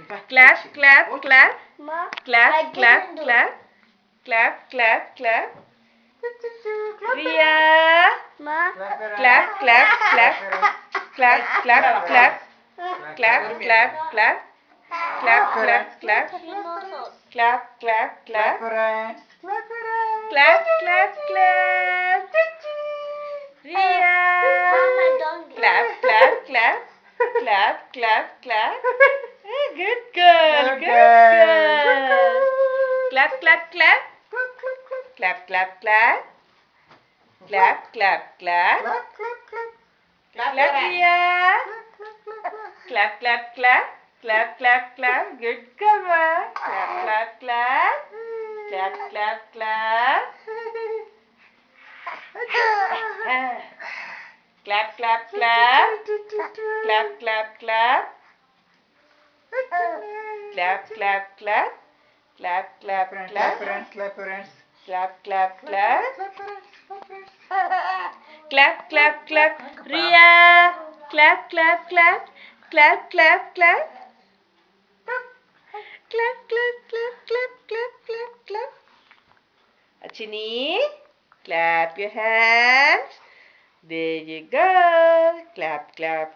Clap, clap, clap. Clap, clap, clap. Clap, clap, clap. Ria. Clap, clap, clap. Clap, clap, clap. Clap, clap, clap. Clap, clap, clap. Clap, clap, clap. Clap, clap, clap. Ria. Clap, clap, clap. Clap, clap, clap. Good girl. Good girl. Clap, clap, clap. Clap, clap, clap. Clap, clap, clap. Clap, Ria. Clap, clap, clap. Clap, clap, clap. Good girl, ma. Clap, clap, clap. Clap, clap, clap. Clap, clap, clap. Clap, clap, clap. Clap, clap, clap. Clap, clap, clap. Clap, clap, clap. Clap, clap, clap. Ria. Clap, clap, clap. Clap, clap, clap. Clap, clap, clap, clap, clap, clap, clap. Achini, clap your hands. There you go. Clap, clap.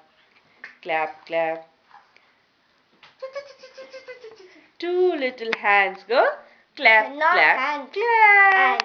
Clap, clap. Two little hands go. Clap, clap, clap.